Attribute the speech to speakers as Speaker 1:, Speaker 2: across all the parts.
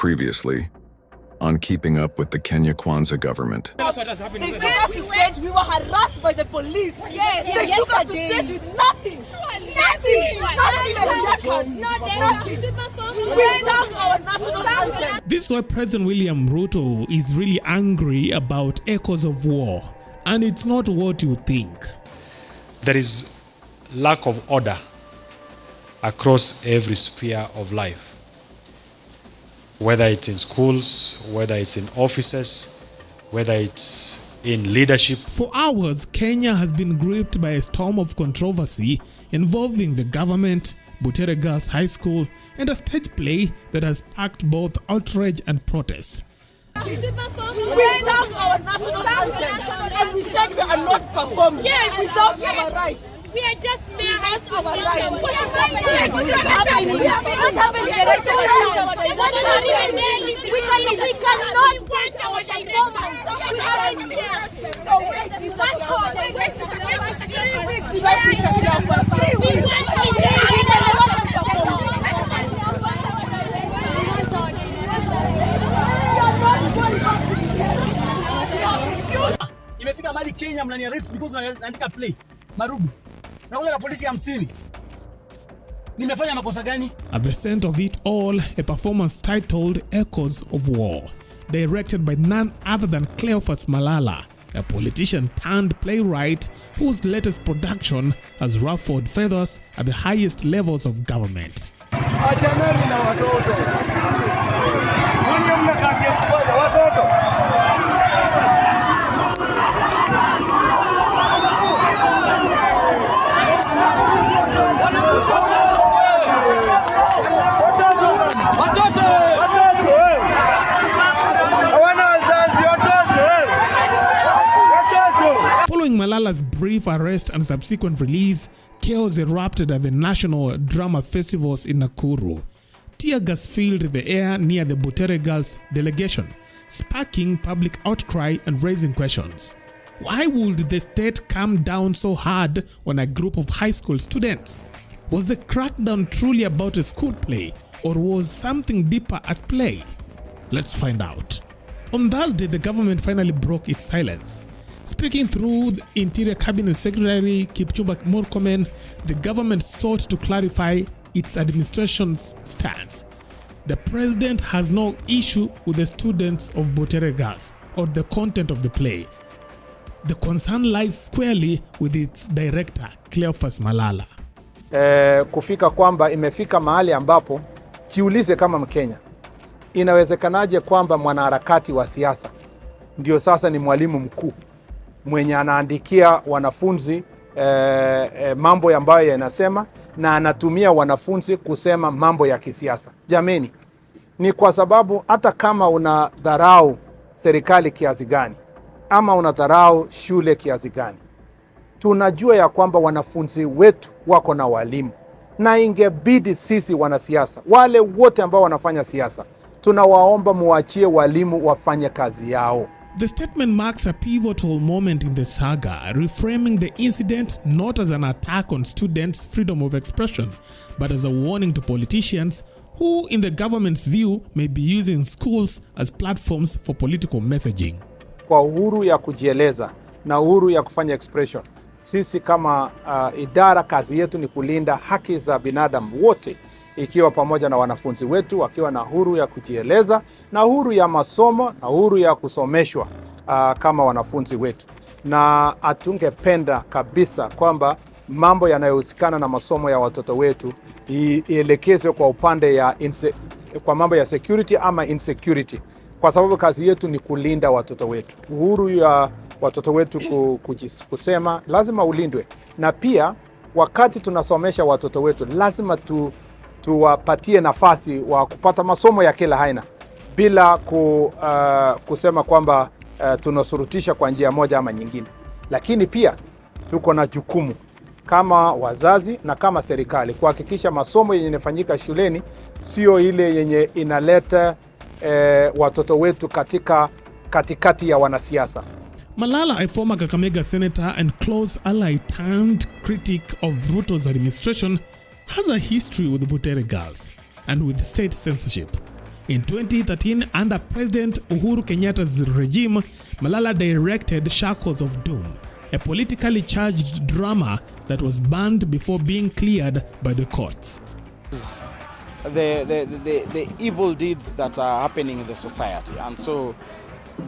Speaker 1: Previously, on Keeping Up with the Kenya Kwanza government.
Speaker 2: They took us to stage, we were harassed by the police. They took us to stage with nothing. We sang our national anthem.
Speaker 3: This is why President William Ruto is really angry about echoes of war. And it's not what you think.
Speaker 4: There is lack of order across every sphere of life. Whether it's in schools, whether it's in offices, whether it's in leadership.
Speaker 3: For hours, Kenya has been gripped by a storm of controversy involving the government, Butere Girls High School, and a stage play that has sparked both outrage and protest.
Speaker 2: We sang our national anthem and we said we are not performing without our rights. We are just mere as our rights. What is happening? What happened? We cannot get our performance. We haven't here.
Speaker 5: Imefika mali Kenya mnani arrest because naandika play marubu na ule polisi 50. Nimefanya makosa gani?
Speaker 3: At the center of it all, a performance titled Echoes of War, directed by none other than Cleophas Malala, a politician turned playwright whose latest production has ruffled feathers at the highest levels of government. Following Malala's brief arrest and subsequent release, chaos erupted at the National Drama Festivals in Nakuru. Tear gas filled the air near the Butere Girls delegation, sparking public outcry and raising questions. Why would the state come down so hard on a group of high school students? Was the crackdown truly about a school play, or was something deeper at play? Let's find out. On Thursday, the government finally broke its silence. Speaking through the Interior Cabinet Secretary Kipchumba Murkomen, the government sought to clarify its administration's stance. The president has no issue with the students of Butere Girls or the content of the play. The concern lies squarely with its director, Cleophas Malala.
Speaker 6: Kufika kwamba imefika mahali ambapo jiulize kama Mkenya, inawezekanaje kwamba mwanaharakati wa siasa ndio sasa ni mwalimu mkuu mwenye anaandikia wanafunzi mambo ambayo yanasema na anatumia wanafunzi kusema mambo ya kisiasa. Jameni, ni kwa sababu hata kama unadharau serikali kiasi gani ama unadharau shule kiasi gani, tunajua ya kwamba wanafunzi wetu wako na walimu, na ingebidi sisi wanasiasa, wale wote ambao wanafanya siasa, tunawaomba muachie walimu wafanye kazi yao.
Speaker 3: The statement marks a pivotal moment in the saga, reframing the incident not as an attack on students' freedom of expression, but as a warning to politicians who, in the government's view, may be using schools as platforms for political messaging.
Speaker 6: Kwa uhuru ya kujieleza na uhuru ya kufanya expression, sisi kama idara, kazi yetu ni kulinda haki za binadamu wote, ikiwa pamoja na wanafunzi wetu wakiwa na uhuru ya kujieleza na uhuru ya masomo na uhuru ya kusomeshwa kama wanafunzi wetu. Na atungependa kabisa kwamba mambo yanayohusikana na masomo ya watoto wetu ielekezwe kwa upande ya kwa mambo ya security ama insecurity, kwa sababu kazi yetu ni kulinda watoto wetu. Uhuru ya watoto wetu kusema lazima ulindwe, na pia wakati tunasomesha watoto wetu lazima tuwapatie nafasi wa kupata masomo ya kila aina bila kusema kwamba tunasurutisha kwa njia moja ama nyingine. Lakini pia tuko na jukumu kama wazazi na kama serikali kuhakikisha masomo yenye inafanyika shuleni sio ile yenye inaleta watoto wetu katikati ya wanasiasa.
Speaker 3: Malala, a former Kakamega senator and close ally turned critic of Ruto's administration, has a history with Butere Girls and with state censorship. In 2013, under President Uhuru Kenyatta's regime, Malala directed Shackles of Doom, a politically charged drama that was banned before being cleared by the courts.
Speaker 7: The evil deeds that are happening in the society, and so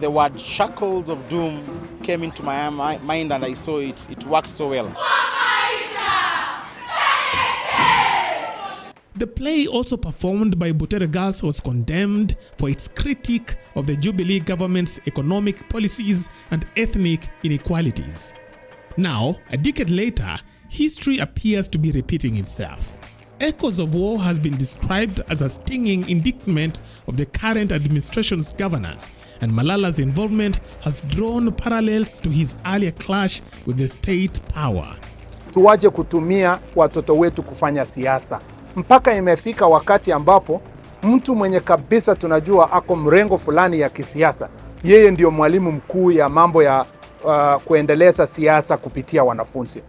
Speaker 7: the word Shackles of Doom came into my mind, and I saw it worked so well.
Speaker 3: The play, also performed by Butere Girls, was condemned for its critique of the Jubilee government's economic policies and ethnic inequalities. Now, a decade later, history appears to be repeating itself. Echoes of War has been described as a stinging indictment of the current administration's governance, and Malala's involvement has drawn parallels to his earlier clash with the state power.
Speaker 6: Tuwaje kutumia watoto wetu kufanya siasa. Mpaka imefika wakati ambapo mtu mwenye kabisa tunajua ako mrengo fulani ya kisiasa, yeye ndio mwalimu mkuu ya mambo ya kuendeleza siasa kupitia wanafunzi.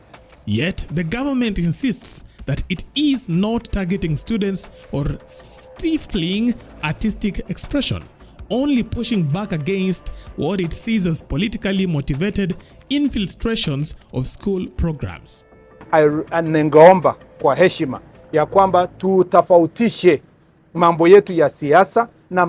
Speaker 3: Yet the government insists that it is not targeting students or stifling artistic expression, only pushing back against what it sees as politically motivated infiltrations of school programs.
Speaker 6: Ningeomba kwa heshima ya kwamba tutofautishe mambo yetu ya siasa na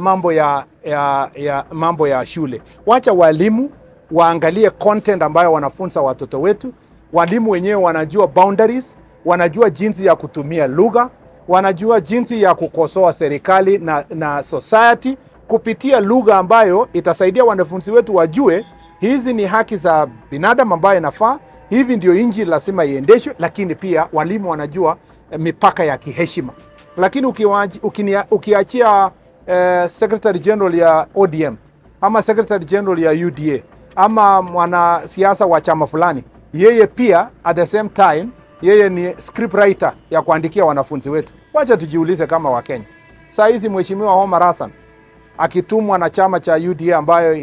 Speaker 6: mambo ya shule. Wacha walimu waangalie content ambayo wanafunza watoto wetu. Walimu wenyewe wanajua boundaries, wanajua jinsi ya kutumia lugha, wanajua jinsi ya kukosoa serikali na society kupitia lugha ambayo itasaidia wanafunzi wetu wajue hizi ni haki za binadamu ambayo inafaa, hivi ndio nchi lazima iendeshwe, lakini pia walimu wanajua mipaka ya kiheshima. Lakini ukiachia Secretary General ya ODM ama Secretary General ya UDA ama mwanasiasa wa chama fulani, yeye pia at the same time yeye ni script writer ya kuandikia wanafunzi wetu. Wacha tujiulize kama Wakenya. Saa hizi Mheshimiwa Omar Hassan akitumwa na chama cha UDA ambayo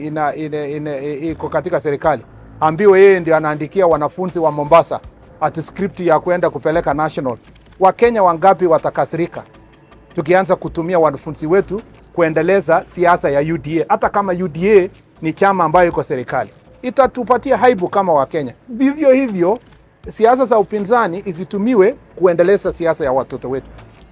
Speaker 6: iko katika serikali, ambiwe yeye ndio anaandikia wanafunzi wa Mombasa ati script ya kwenda kupeleka national. Wakenya wangapi watakasirika tukianza kutumia wanafunzi wetu kuendeleza siasa ya UDA, hata kama UDA ni chama ambayo iko serikali? Itatupatia haibu kama Wakenya. Vivyo hivyo siasa za upinzani isitumiwe kuendeleza siasa ya watoto wetu.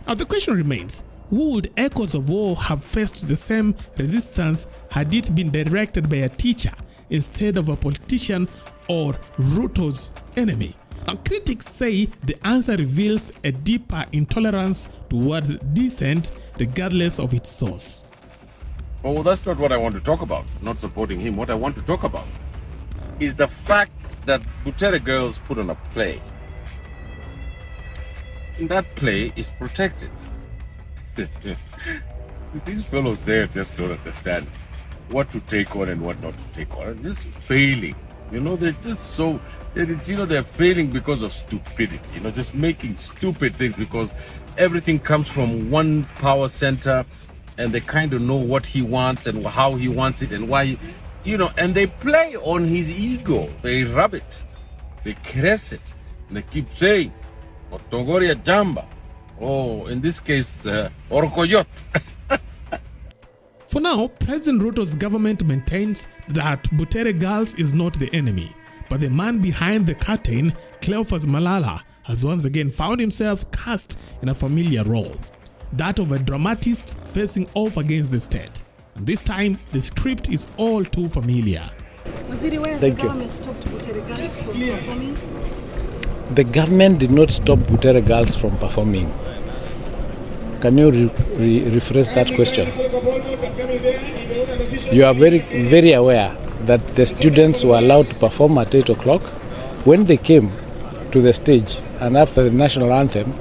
Speaker 3: Now the question remains, would Echoes of War have faced the same resistance had it been directed by a teacher instead of a politician or Ruto's enemy? Now, critics say the answer reveals a deeper intolerance towards dissent regardless of its source.
Speaker 8: Well, that's not what I want to talk about, not supporting him. What I want to talk about is the fact that Butere Girls put on a play. And that play is protected. These fellows there just don't understand what to take on and what not to take on. And just failing. You know, they're just so, they're failing because of stupidity, just making stupid things because everything comes from one power center and they kind of know what he wants and how he wants it and why, and they play on his ego. They rub it, they caress it, and they keep saying, Otongoria Jamba, in this case, Orkoyot.
Speaker 3: For now, President Ruto's government maintains that Butere Girls is not the enemy, but the man behind the curtain, Cleophas Malala, has once again found himself cast in a familiar role, that of a dramatist facing off against the state. And this time, the script is all too familiar.
Speaker 9: Thank you. Government stopped Butere Girls from performing?
Speaker 7: The government did not stop Butere Girls from performing. Can you rephrase that question? You are very, very aware that the students were allowed to perform at 8 o'clock. When they came to the stage and after the national anthem,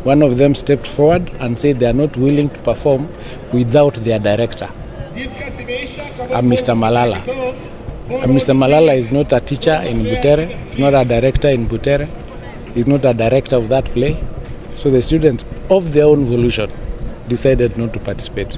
Speaker 7: one of them stepped forward and said they are not willing to perform without their director, Mr. Malala. Mr. Malala is not a teacher in Butere, he's not a director in Butere, he's not a director of that play. So the students, of their own volition, decided not to participate.